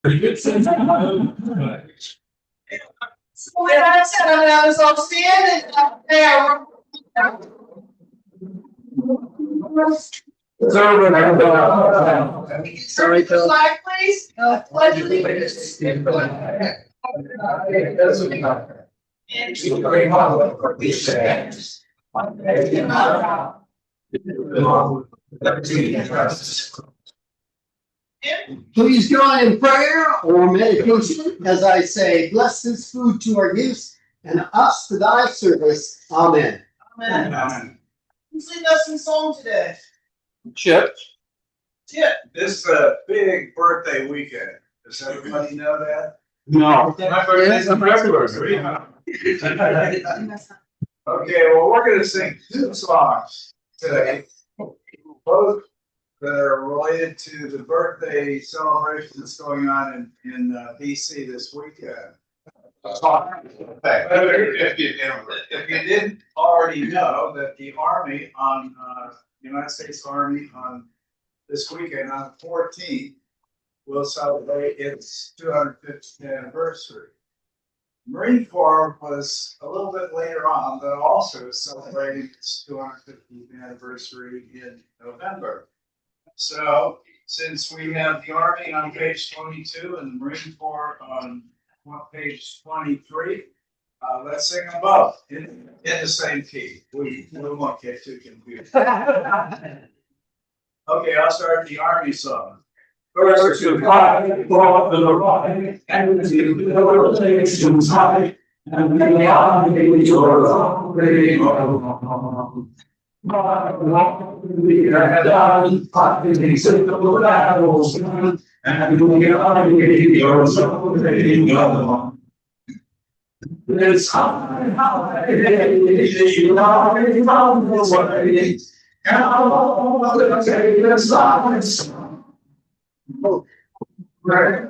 So with that said, I'm gonna all stand and there. Sorry, Phil. Flag, please. Pledge allegiance. Please join in prayer or meditation as I say, bless this food to our use and us to thy service. Amen. Amen. Amen. Who's leading us in song today? Chip. Chip. This is a big birthday weekend. Does everybody know that? No. My birthday's in February. Okay, well, we're gonna sing 2 songs today. Both that are related to the birthday celebration that's going on in DC this weekend. If you didn't already know that the Army on United States Army on this weekend on the 14th will celebrate its 250th anniversary. Marine Corps was a little bit later on, but also celebrating its 250th anniversary in November. So, since we have the Army on page 22 and the Marine Corps on page 23, let's sing them both in the same key. We won't get too confused. Okay, I'll start the Army song. First to fight for the right, and to the nation's high, and the army your only home. We have done fighting simple battles, and the army your only home. It's high, the army from the way, and all the takers are where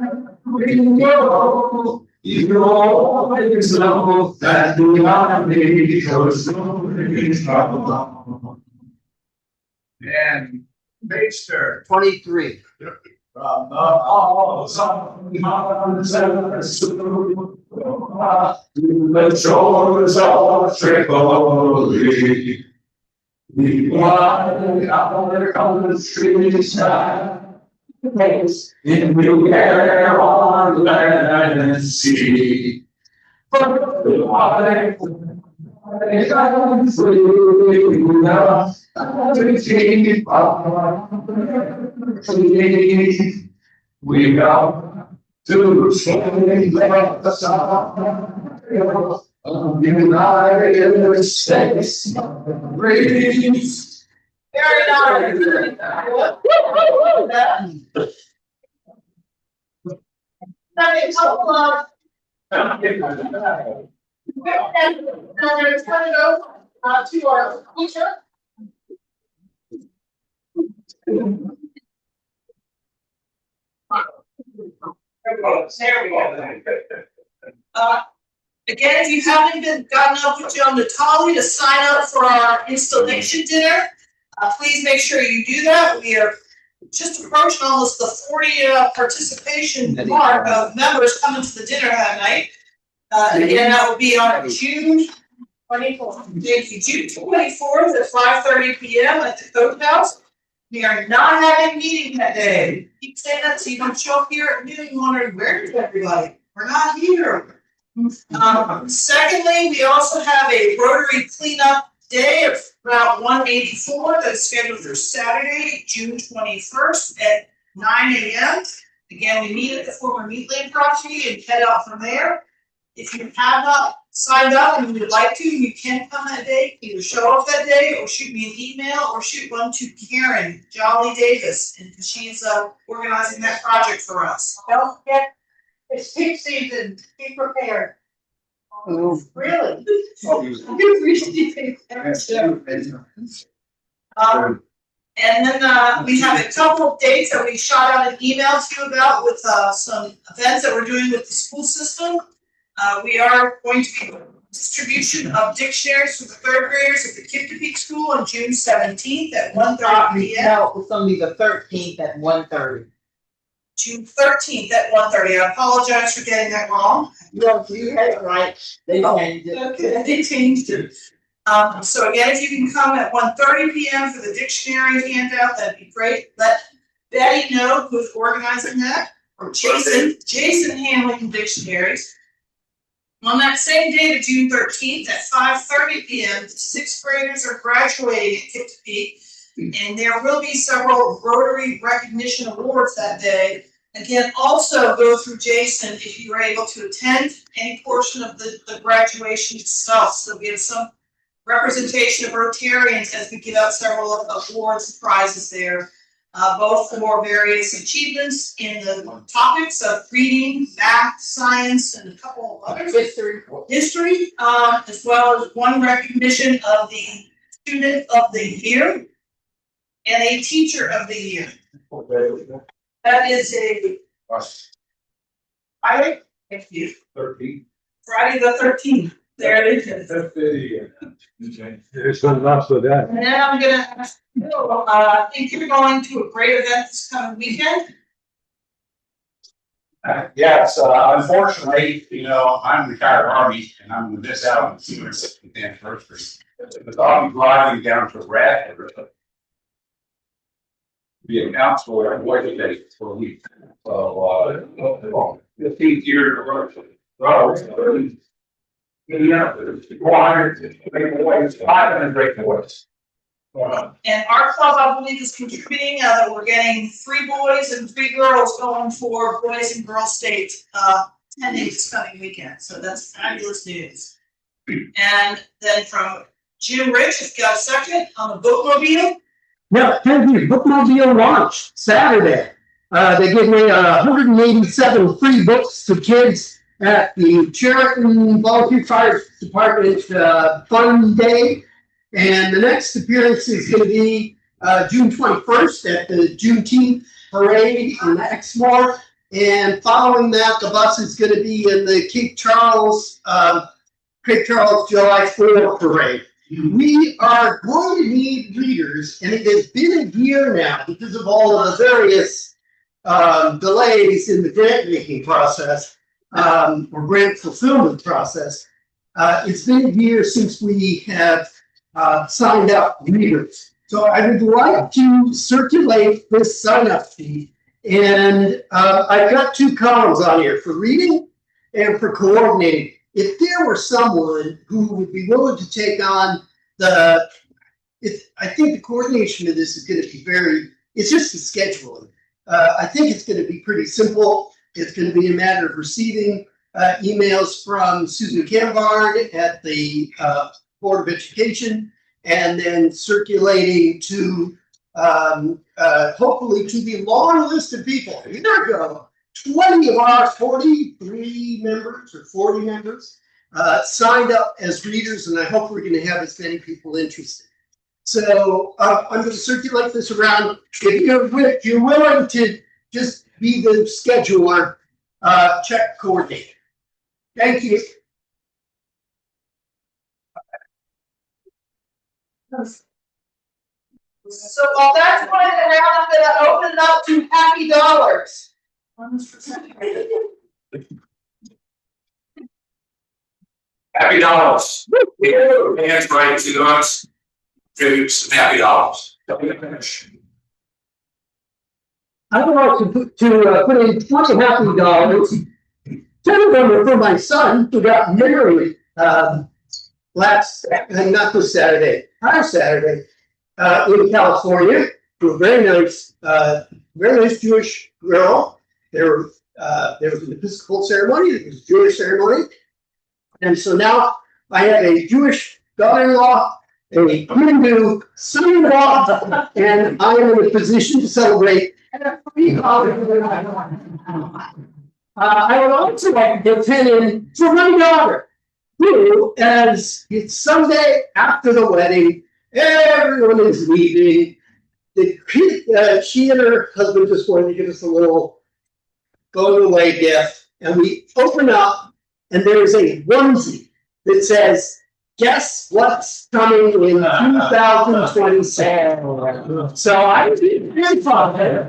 we go, you always know that the army goes trouble. And page turn. 23. From the shores of Tripoli, the wide our country side. In the air, on land and sea. But the life I'm free enough to keep we got to save the side of the United States Marines. Very nice. Okay, couple of. We're gonna turn it over to our teacher. There we go. Again, if you haven't gotten up with Joe Natali to sign up for our installation dinner, please make sure you do that. We are just approaching almost the 40 participation mark of members coming to the dinner that night. Again, that will be on June 24th. Thank you, June 24th at 5:30 p.m. at the Coach House. We are not having a meeting that day. Keep saying that so you don't show up here at noon wondering where is everybody. We're not here. Secondly, we also have a Rotary cleanup day of Route 184 that's scheduled for Saturday, June 21st at 9 a.m. Again, we meet at the former meat lane property and head out from there. If you have not signed up and you would like to, you can come that day, either show up that day or shoot me an email or shoot one to Karen Jolly Davis, and she's organizing that project for us. Don't forget, it's peak season, be prepared. Oh, really? And then we have a couple of dates that we shot out an email to you about with some events that we're doing with the school system. We are going to be distribution of dictionaries for the 3rd graders at the Kiptopeke School on June 17th at 1:30 p.m. No, it's only the 13th at 1:30. June 13th at 1:30. I apologize for getting that wrong. No, you had it right. They changed it. Okay, they changed it. So again, if you can come at 1:30 p.m. for the dictionary handout, that'd be great. Let Betty know who's organizing that, or Jason handling dictionaries. On that same day, June 13th at 5:30 p.m., the sixth graders are graduating at Kip-to-Peak, and there will be several Rotary recognition awards that day. Again, also go through Jason if you are able to attend any portion of the graduation itself. So we have some representation of Rotarians as we give out several awards and prizes there, both for various achievements in the topics of reading, math, science, and a couple of others. History, as well as one recognition of the student of the year and a teacher of the year. That is a Friday. Thank you. 13. Friday the 13th. There it is. That's the, there's something else with that. And then I'm gonna ask Bill, I think you're going to a great event this coming weekend. Yes, unfortunately, I'm retired Army and I'm gonna miss out on the 260th anniversary. But I'll be driving down to Radford. Be a counselor at White Day for a week. So, 15th year of yeah, required breakaways, 500 breakaways. And our club, I believe, is contributing, we're getting 3 boys and 3 girls going for boys and girls state, attending this coming weekend, so that's fabulous news. And then from Jim Rich, if you got a second, on the bookmobile. Yeah, thank you. Bookmobile launch Saturday. They give me 187 free books to kids at the Cheriton Volunteer Fire Department Fun Day. And the next appearance is going to be June 21st at the Juneteenth Parade in Exmoor. And following that, the bus is going to be in the Cape Charles July 4th Parade. We are going to need readers, and it has been a year now because of all of the various delays in the grant making process, or grant fulfillment process. It's been a year since we have signed up readers. So I would like to circulate this sign-up sheet, and I've got 2 columns on here for reading and for coordinating. If there were someone who would be willing to take on I think the coordination of this is going to be it's just the scheduling. I think it's going to be pretty simple. It's going to be a matter of receiving emails from Susan Canvard at the Board of Education, and then circulating to hopefully to the long list of people. Here we go. 20 of our 43 members or 40 members signed up as readers, and I hope we're going to have as many people interested. So I'm going to circulate this around. If you're willing to just be the scheduler, check coordinate. Thank you. So while that's going around, I'm going to open it up to Happy Dollars. Happy dollars. Hands right to us. To some happy dollars. I would like to put in 20 happy dollars. 10 of them are for my son who got married not this Saturday, prior Saturday, in California, to a very nice Jewish girl. There was an Episcopal ceremony, there was a Jewish ceremony. And so now I have a Jewish daughter-in-law, a Hindu son-in-law, and I am in a position to celebrate. I would also like to get in for my daughter, who, as it's Sunday after the wedding, everyone is leaving. She and her husband just wanted to give us a little going-away gift, and we open up, and there's a onesie that says, "Guess what's coming in 2027?" So I did grandfather.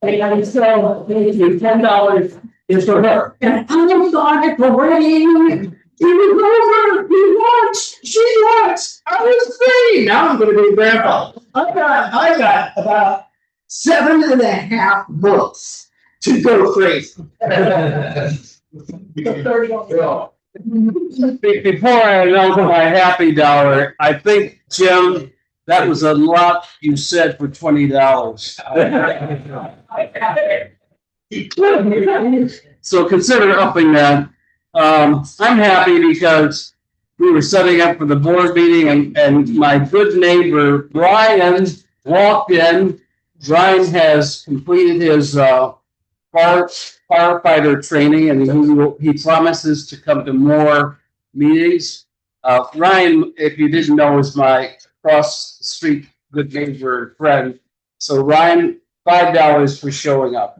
And so, thank you, $10 is for her. And I saw the parade. He was over, he watched, she watched, I was free. Now I'm gonna be a grandpa. I got about 7.5 books to go crazy. Before I announce my happy dollar, I think, Jim, that was a lot you said for $20. So consider upping that. I'm happy because we were setting up for the board meeting and my good neighbor Brian walked in. Brian has completed his firefighter training and he promises to come to more meetings. Ryan, if you didn't know, is my cross the street good neighbor and friend. So Ryan, $5 for showing up.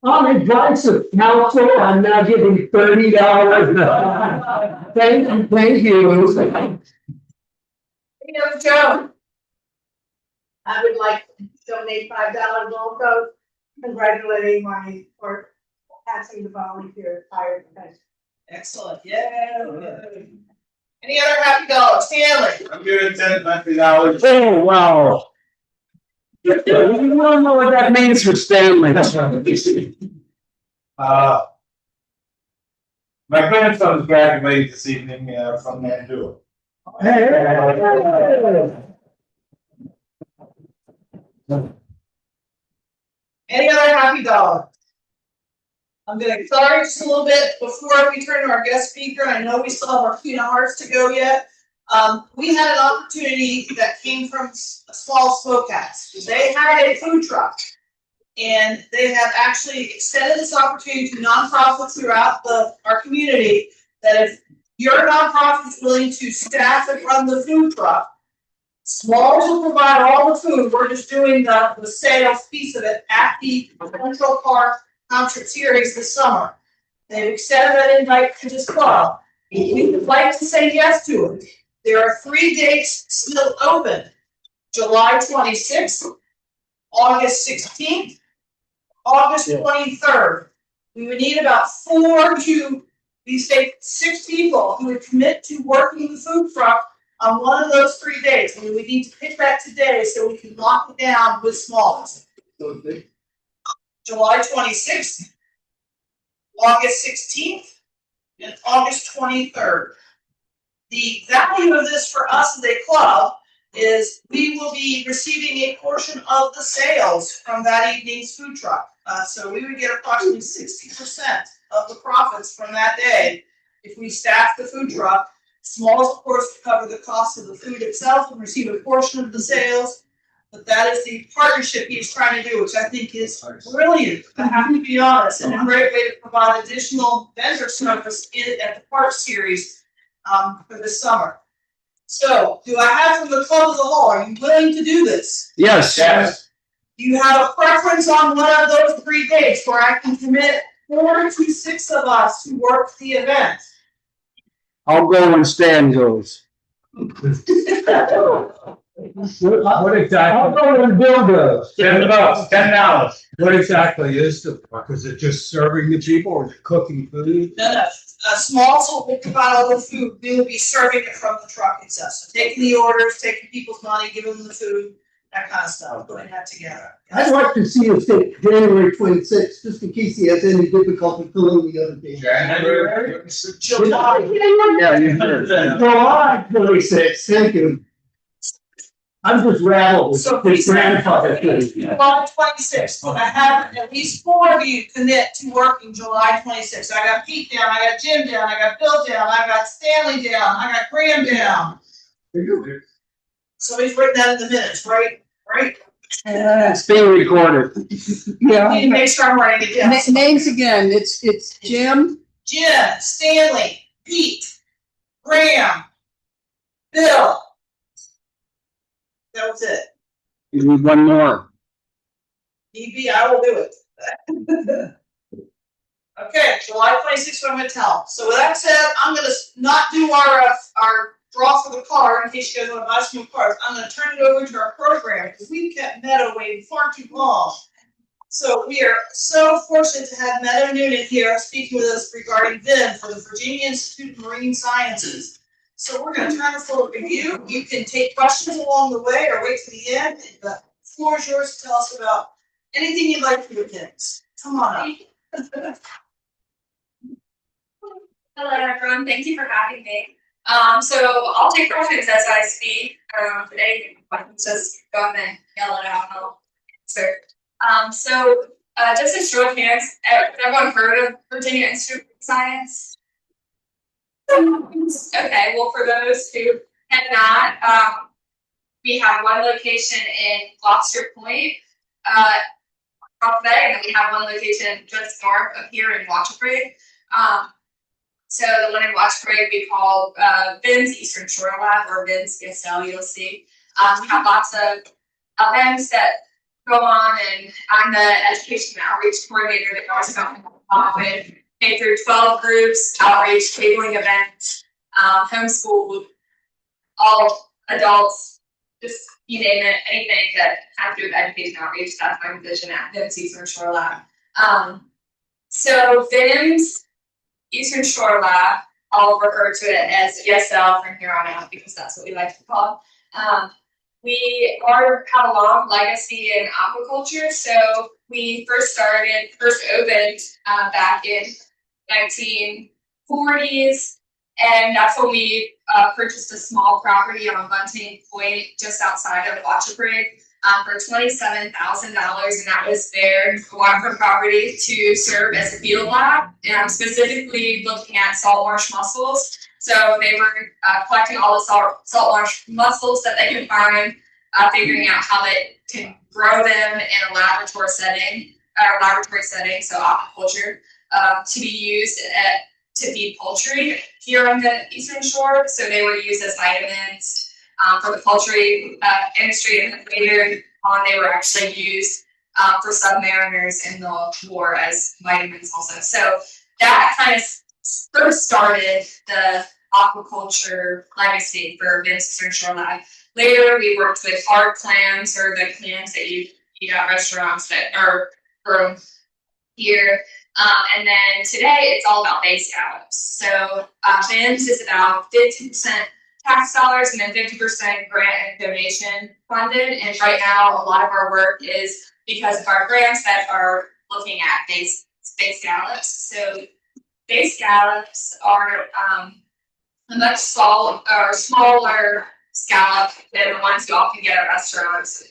On advice of counsel, I'm now giving $30. Thank you. Joe. I would like to donate $5 also, congratulating Marnie for passing the volunteer fire defense. Excellent, yeah. Any other happy dollars, Stanley? I'm giving $10. Oh, wow. You don't know what that means for Stanley. My grandson's graduating this evening from Mantua. Any other happy dollar? I'm gonna accelerate just a little bit before we turn to our guest speaker. I know we still have our Kina Hearts to go yet. We had an opportunity that came from Small Smokehouse. They had a food truck. And they have actually extended this opportunity to nonprofits throughout our community, that if your nonprofit is willing to staff and run the food truck, Smalls will provide all the food. We're just doing the sales piece of it at the Central Park Concert Series this summer. They've extended that invite to this club. We would like to say yes to it. There are 3 dates still open: July 26th, August 16th, August 23rd. We would need about 6 people who would commit to working the food truck on one of those 3 days. And we would need to pick that today so we can lock it down with Smalls. July 26th, August 16th, and August 23rd. The value of this for us as a club is we will be receiving a portion of the sales from that evening's food truck. So we would get approximately 60% of the profits from that day if we staff the food truck. Smalls, of course, cover the cost of the food itself and receive a portion of the sales. But that is the partnership he's trying to do, which I think is brilliant. I have to be honest, and a great way to provide additional vendor service at the park series for this summer. So, do I have from the club as a whole? Are you willing to do this? Yes. Yes. Do you have a preference on one of those 3 dates where I can commit 4 to 6 of us to work the event? I'll go when Stan goes. What exactly? I'll go when Bill goes. $10. What exactly is the truck? Is it just serving the people or is it cooking food? No. Smalls will provide all the food. We will be serving it from the truck itself. So taking the orders, taking people's money, giving them the food, that kind of stuff, putting that together. I'd like to see us take January 26th, just in case he has any difficulty filling the other day. January. July. Yeah, you heard. July 26th, thank you. I'm just rattled So with his grandfather thing. July 26th. I have at least 4 of you commit to working July 26th. I got Pete down, I got Jim down, I got Bill down, I got Stanley down, I got Graham down. Somebody's written that in the minutes, right? Right? It's being recorded. I need to make sure I'm writing it down. Names again, it's Jim, Jim, Stanley, Pete, Graham, Bill. That was it. You need one more. Need be, I will do it. Okay, July 26th, I'm gonna tell. So with that said, I'm gonna not do our draw for the card in case you guys want to buy some new cards. I'm gonna turn it over to our program because we've kept Meadow waiting far too long. So we are so fortunate to have Meadow Noonan here speaking with us regarding VIM for the Virginia Institute of Marine Sciences. So we're gonna turn the floor to you. You can take questions along the way or wait to the end. The floor is yours to tell us about anything you'd like for your kids. Come on up. Hello, everyone. Thank you for having me. So I'll take questions as I speak. Today, just go ahead and yell it out. I'll answer. Just a show of hands, has everyone heard of Virginia Institute of Science? Okay, well, for those who have not, we have one location in Gloucester Point, and we have one location just north of here in Waterbury. So the one in Waterbury we call VIM's Eastern Shore Lab, or VIM's ESL, you'll see. We have lots of events that go on, and I'm the education and outreach coordinator that goes on with K through 12 groups, outreach, cabling events, homeschool, all adults, just you name it, anything that has to do with education outreach. That's my position at VIM's Eastern Shore Lab. So VIM's Eastern Shore Lab, I'll refer to it as ESL from here on out because that's what we like to call it. We have a long legacy in aquaculture. So we first opened back in 1940s, and that's when we purchased a small property on Bunting Point just outside of Waterbury for $27,000, and that was their waterfront property to serve as a field lab. And I'm specifically looking at saltmarsh mussels. So they were collecting all the saltmarsh mussels that they could find, figuring out how they can grow them in a laboratory setting, so aquaculture, to be used to feed poultry here on the Eastern Shore. So they were used as vitamins for the poultry industry, and later on they were actually used for submariners in the war as vitamins also. So that kind of first started the aquaculture legacy for VIM's Eastern Shore Lab. Later, we worked with hard clams, or the clams that you eat at restaurants that are grown here. And then today, it's all about bay scallops. So VIM's is about 50% tax dollars and then 50% grant and donation funded. And right now, a lot of our work is because of our grants that are looking at bay scallops. So bay scallops are a much smaller scallop than the ones you often get at restaurants,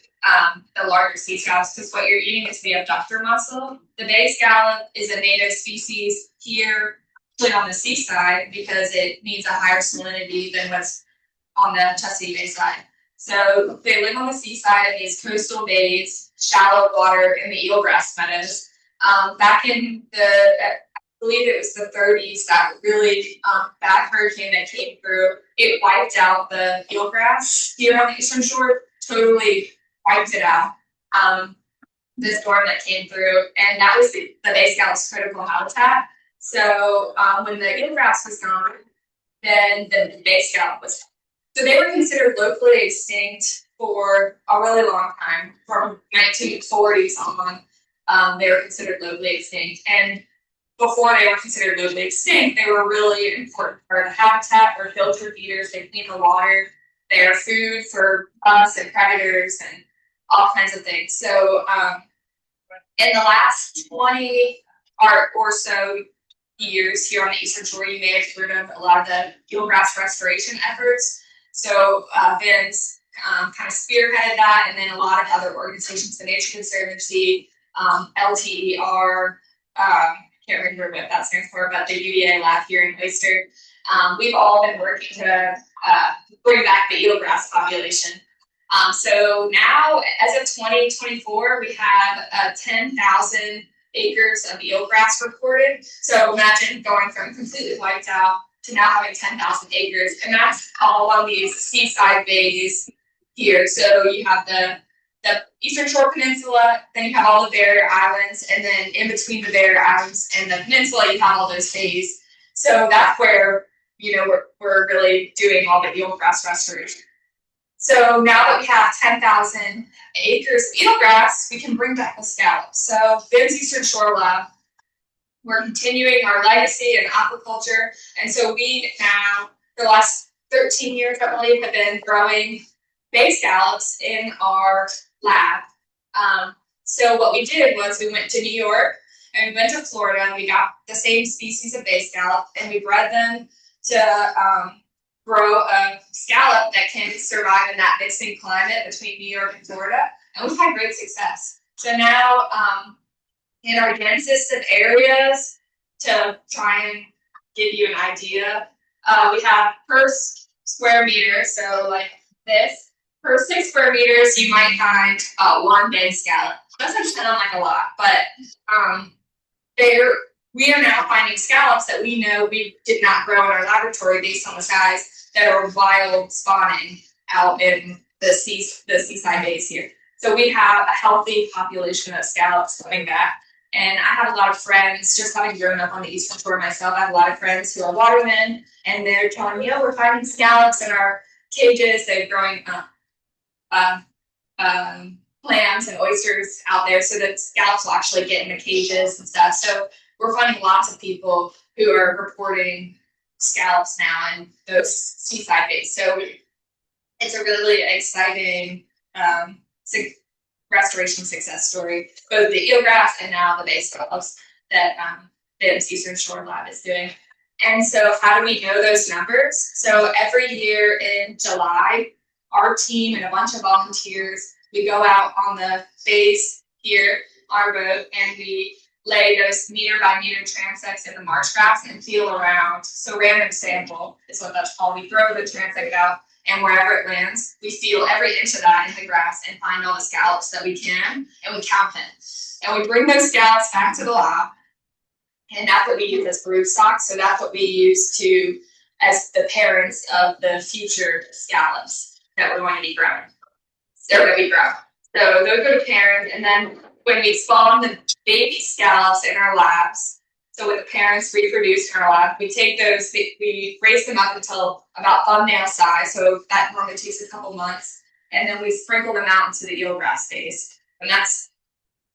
the larger sea scallops, because what you're eating is the abductor mussel. The bay scallop is a native species here, on the seaside, because it needs a higher salinity than what's on the Chesapeake Bay side. So they live on the seaside in these coastal bays, shallow water, in the eelgrass meadows. Back in I believe it was the 30s, that really bad hurricane that came through, it wiped out the eelgrass here on the Eastern Shore, totally wiped it out. The storm that came through, and that was the bay scallop's critical habitat. So when the eelgrass was gone, then the bay scallop was gone. So they were considered locally extinct for a really long time, from 1940s on. They were considered locally extinct, and before they were considered locally extinct, they were a really important part of the habitat. Or filter feeders, they clean the water. They're food for bugs and predators and all kinds of things. So in the last 20 or so years here on the Eastern Shore, you may have heard of a lot of the eelgrass restoration efforts. So VIM's kind of spearheaded that, and then a lot of other organizations, the Nature Conservancy, LTER, can't remember what that stands for, but the UVA lab here in Oyster. We've all been working to bring back the eelgrass population. So now, as of 2024, we have 10,000 acres of eelgrass reported. So imagine going from completely wiped out to now having 10,000 acres, and that's all on these seaside bays here. So you have the Eastern Shore Peninsula, then you have all the barrier islands, and then in between the barrier islands and the peninsula, you have all those bays. So that's where we're really doing all the eelgrass restoration. So now that we have 10,000 acres of eelgrass, we can bring back the scallops. So Ben's Eastern Shore Lab, we're continuing our legacy in aquaculture. And so we now, for the last 13 years, I believe, have been growing bay scallops in our lab. So what we did was we went to New York and we went to Florida and we got the same species of bay scallop and we bred them to grow a scallop that can survive in that mixing climate between New York and Florida. And we've had great success. So now in our densest of areas, to try and give you an idea, we have per square meter, so like this, per 6 square meters, you might find one bay scallop. Doesn't sound like a lot, but we are now finding scallops that we know we did not grow in our laboratory based on the size that are wild spawning out in the seaside bays here. So we have a healthy population of scallops coming back. And I have a lot of friends, just having grown up on the Eastern Shore myself, I have a lot of friends who are watermen, and they're telling me, we're finding scallops in our cages. They're growing clams and oysters out there, so that scallops will actually get in the cages and stuff. So we're finding lots of people who are reporting scallops now in those seaside bays. So it's a really exciting restoration success story, both the eelgrass and now the bay scallops that BIM's Eastern Shore Lab is doing. And so how do we know those numbers? So every year in July, our team and a bunch of volunteers, we go out on the bays here, our boat, and we lay those meter by meter transects in the marsh grass and feel around. So random sample is what that's called. We throw the transect out, and wherever it lands, we feel every inch of that in the grass and find all the scallops that we can, and we count them. And we bring those scallops back to the lab, and that's what we use as brood stock. So that's what we use to as the parents of the future scallops that we're going to be growing, or that we grow. So those are the parents, and then when we spawn the baby scallops in our labs, so when the parents reproduce in our lab, we take those, we raise them up until about thumbnail size, so that normally takes a couple months, and then we sprinkle them out into the eelgrass space. And that's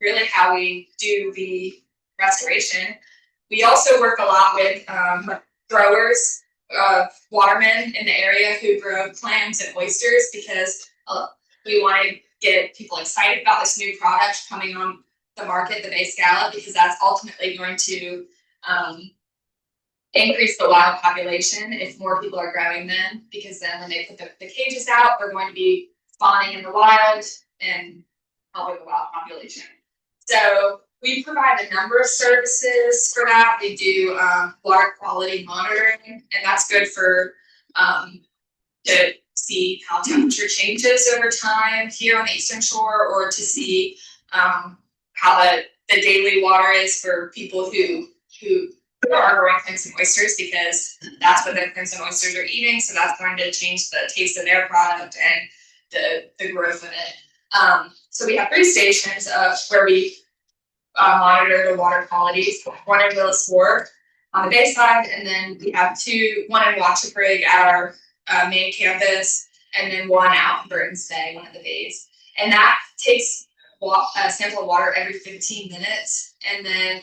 really how we do the restoration. We also work a lot with growers, watermen in the area who grow clams and oysters, because we want to get people excited about this new product coming on the market, the bay scallop, because that's ultimately going to increase the wild population if more people are growing them, because then when they put the cages out, they're going to be spawning in the wild and helping the wild population. So we provide a number of services for that. We do water quality monitoring, and that's good for to see how temperature changes over time here on the Eastern Shore, or to see how the daily water is for people who are growing clams and oysters, because that's what the clams and oysters are eating. So that's going to change the taste of their product and the growth of it. So we have 3 stations where we monitor the water quality. One in Willis Ford on the bay side, and then we have one in Watchaprig at our main campus, and then one out in Burton's Bay, one of the bays. And that takes a sample of water every 15 minutes, and then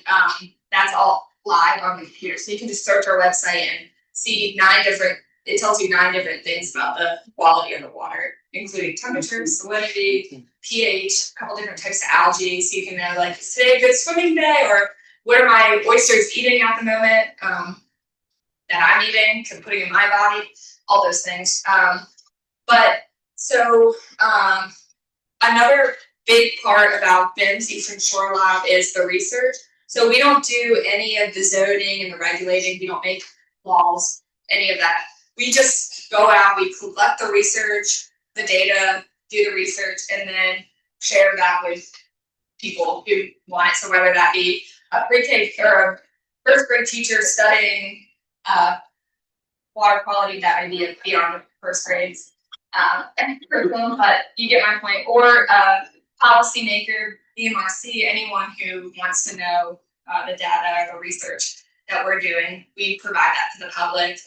that's all live on the computer. So you can just search our website and see it tells you 9 different things about the quality of the water, including temperature, salinity, pH, a couple different types of algae. So you can know, like, is today a good swimming day, or what are my oysters eating at the moment that I'm eating, to putting in my body, all those things. Another big part about BIM's Eastern Shore Lab is the research. So we don't do any of the zoning and the regulating. We don't make laws, any of that. We just go out, we collect the research, the data, do the research, and then share that with people who want it. So whether that be a pre-K or a first grade teacher studying water quality, that might be beyond first grades curriculum, but you get my point. Or policymaker, BMRC, anyone who wants to know the data or the research. that we're doing. We provide that to the public.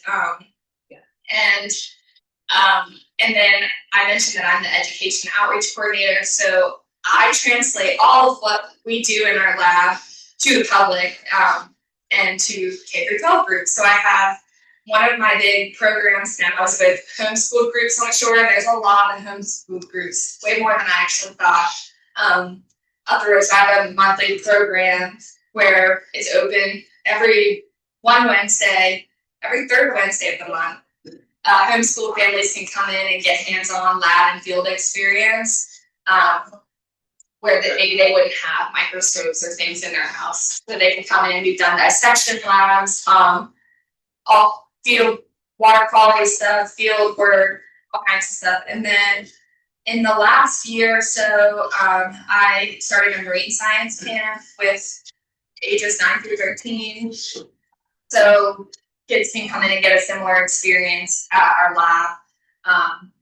And then I mentioned that I'm the education outreach coordinator, so I translate all of what we do in our lab to the public and to K-12 groups. So I have one of my big programs now is with homeschool groups on shore. There's a lot of homeschool groups, way more than I actually thought. Others, I have a monthly program where it's open every third Wednesday of the month. Homeschool families can come in and get hands-on lab and field experience, where maybe they wouldn't have microscopes or things in their house. So they can come in and do done dissection labs, all field water quality stuff, field work, all kinds of stuff. And then in the last year or so, I started a marine science camp with ages 9 through 13. So kids can come in and get a similar experience at our lab,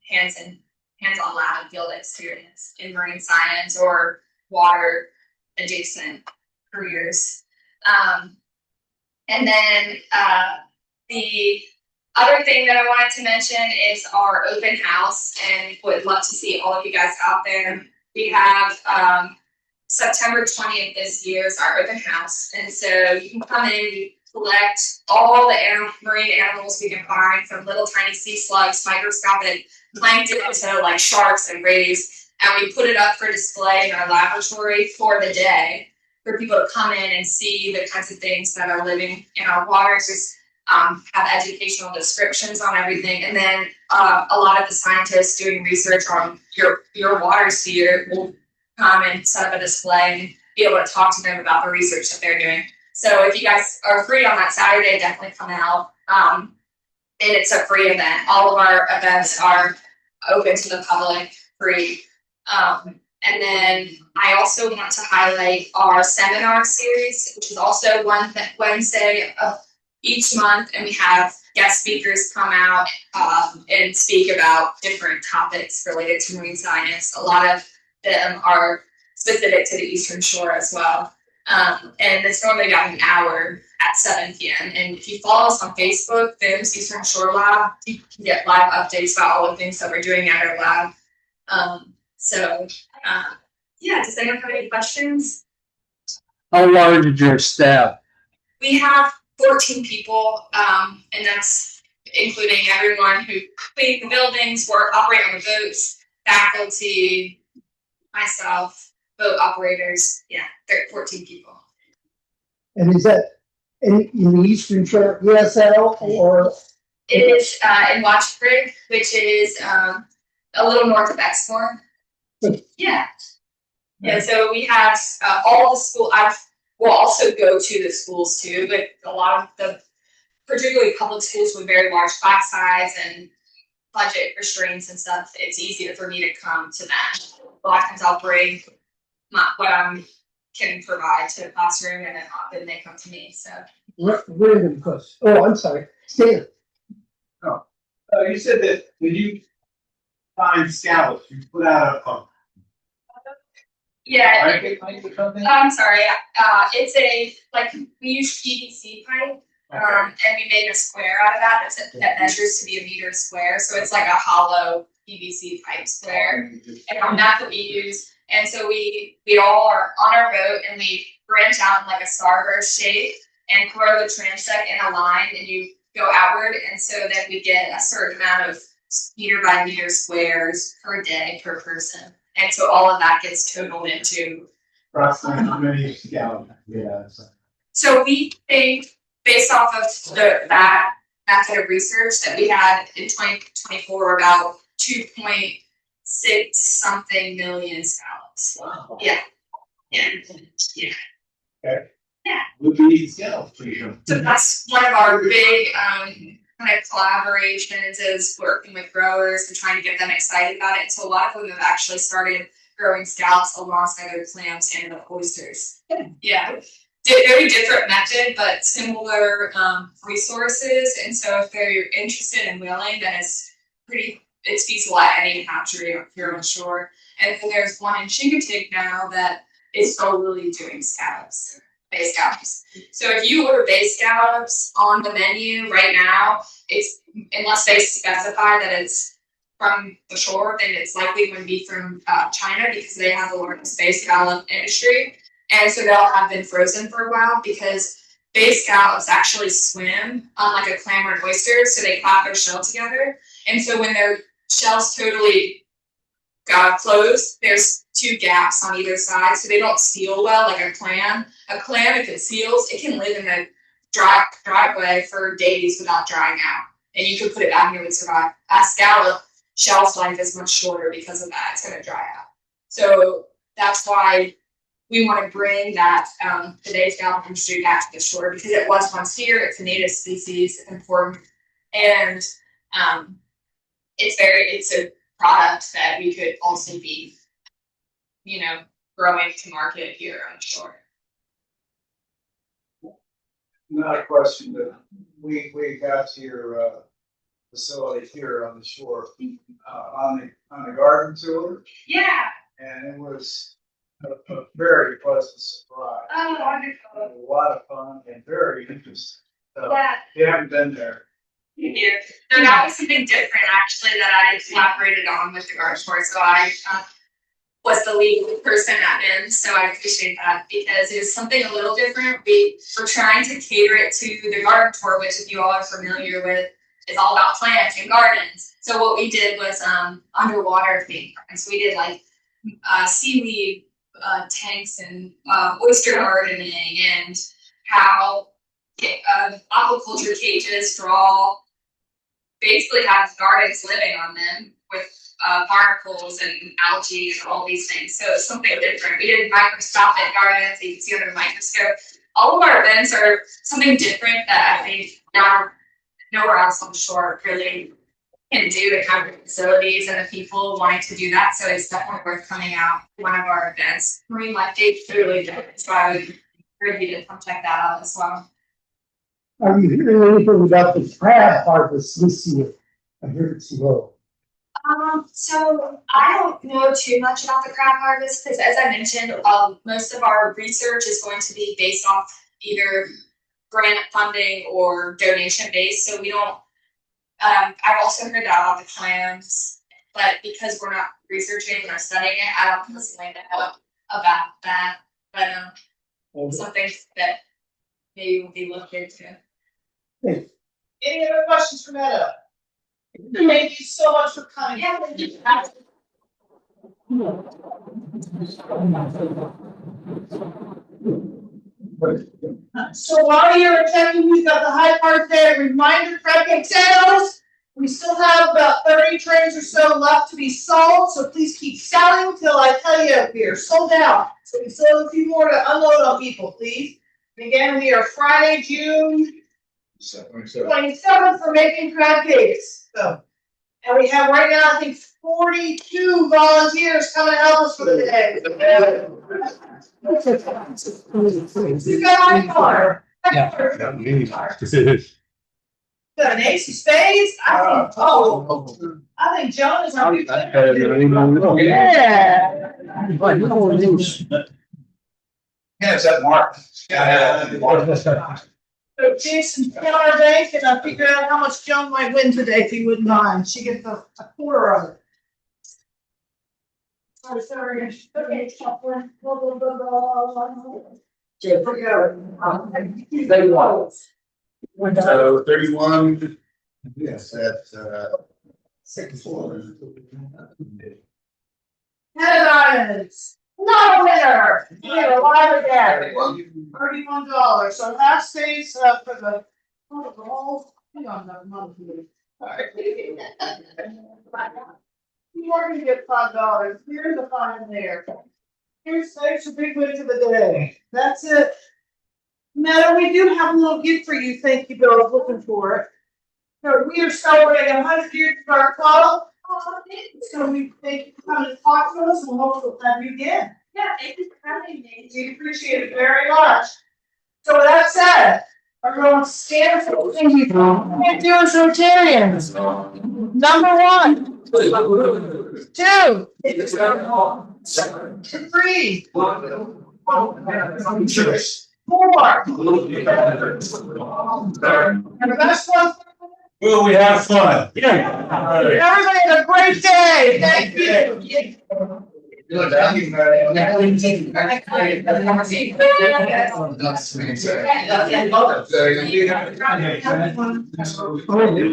hands-on lab and field experience in marine science or water adjacent careers. And then the other thing that I wanted to mention is our open house, and would love to see all of you guys out there. We have September 20th this year is our open house, and so you can come in, we collect all the marine animals we can find, from little tiny sea slugs, microscopic plankton to like sharks and rays, and we put it up for display in our laboratory for the day for people to come in and see the kinds of things that are living in our waters. Just have educational descriptions on everything, and then a lot of the scientists doing research on your water sphere will come and set up a display and be able to talk to them about the research that they're doing. So if you guys are free on that Saturday, definitely come out. And it's a free event. All of our events are open to the public, free. And then I also want to highlight our seminar series, which is also one Wednesday of each month, and we have guest speakers come out and speak about different topics related to marine science. A lot of them are specific to the Eastern Shore as well. And it's normally about an hour at 7 p.m. And if you follow us on Facebook, VIM's Eastern Shore Lab, you can get live updates about all the things that we're doing at our lab. Yeah, does anyone have any questions? How large is your staff? We have 14 people, and that's including everyone who clean the buildings, operate on the boats, faculty, myself, boat operators. Yeah, 14 people. And is that in the Eastern Shore ESL or? It is in Watchbridge, which is a little north of Exmoor. Yeah. Yeah, so we have all the school. We'll also go to the schools too, but a lot of the, particularly public schools with very large class size and budget restraints and stuff, it's easier for me to come to that. A lot of times I'll bring what I can provide to the classroom, and then they come to me. So. Random question. Oh, I'm sorry. Stan. You said that when you find scallops, you put out a Yeah. or something? I'm sorry. It's we use PVC pipe, and we made a square out of that that measures to be a meter square. So it's like a hollow PVC pipe square, and that's what we use. And so we all are on our boat, and we branch out in like a starburst shape and throw the transect in a line, and you go outward, and so then we get a certain amount of meter by meter squares per day per person. And so all of that gets totaled into. Approximately how many scallops? Yeah. So we think, based off of that method of research, that we had in 2024 about 2.6 something million scallops. Wow. Yeah. Yeah. Okay. Yeah. Would be eating scallops for you. So that's one of our big kind of collaborations, is working with growers and trying to get them excited about it. So a lot of them have actually started growing scallops alongside their clams and the oysters. Yeah. Very different method, but similar resources. And so if they're interested and willing, then it's feasible at any hatchery here on shore. And then there's one in Chincoteague now that is solely doing scallops. bay scallops. So if you order bay scallops on the menu right now, it's, unless they specify that it's from the shore, then it's likely going to be from China, because they have the largest bay scallop industry. And so they'll have been frozen for a while, because bay scallops actually swim like a clam or an oyster, so they clap their shell together. And so when their shells totally closed, there's two gaps on either side, so they don't seal well like a clam. A clam, if it seals, it can live in a driveway for days without drying out, and you could put it back and it would survive. A scallop shelf life is much shorter because of that. It's going to dry out. So that's why we want to bring that the bay scallop industry back to the shore, because it was once here. It's a native species, it's important, and it's a product that we could also be, growing to market here on the shore. Not a question, but we got to your facility here on the shore, on the garden tour, Yeah. and it was a very pleasant surprise. Oh, wonderful. A lot of fun and very interesting. So Yeah. if you haven't been there, Here. So that was something different actually that I collaborated on with the garden tour. So I was the lead person at NIM, so I appreciate that, because it was something a little different. We were trying to cater it to the garden tour, which, if you all are familiar with, is all about plants and gardens. So what we did was underwater theme. And so we did like seaweed tanks and oyster gardening, and how aquaculture cages draw, basically have gardens living on them with barnacles and algae and all these things. So it's something different. We did microscopic gardens, you can see under the microscope. All of our events are something different that I think nowhere else on the shore really can do, the kind of facilities and the people wanting to do that. So it's definitely worth coming out to one of our events. Marine Life Day is really good, so I would encourage you to come check that out as well. Are you hearing anything about the crab harvest this year? I heard it's low. So I don't know too much about the crab harvest, because, as I mentioned, most of our research is going to be based off either grant funding or donation based. So we don't. I've also heard that about the clams, but because we're not researching or studying it, I don't personally know about that. But something that maybe will be looked into. Any other questions for Meta? Thank you so much for coming. Yeah. So while you're checking, we've got the High Park Day reminder prepping sales. We still have about 30 trays or so left to be sold, so please keep selling till I tell you we are sold out. So we still have a few more to unload on people, please. And again, we are Friday, June 27th for making crab cakes. So, and we have right now, I think, 42 volunteers coming to help us for the day. Who's got my car? Got an ace of spades? I think Joan is on. Yeah. yeah, it's that Mark. So Jason's in our bank, and I figured out how much Joan might win today, if you wouldn't mind. She gets a quarter of it. Sorry. Okay. So 31. Yes, that's, 6-4. Headlines. Not a winner. We're alive again. $31. So that stays for the whole. Hang on, not you are gonna get $5. Here's the $5 in there. Here's a big win for the day. That's it. Meta, we do have a little gift for you. Thank you, Bill. I was looking for it. So we are celebrating 100 years of our club. So we thank you for coming to talk to us, and hopefully we'll have you again. Yeah, thank you for having me. We appreciate it very much. So with that said, everyone stand for the thing you can't do as Rotarians. Number 1. 2. 3. 4. The best one. Will we have fun? Everybody have a great day. Thank you. Yeah.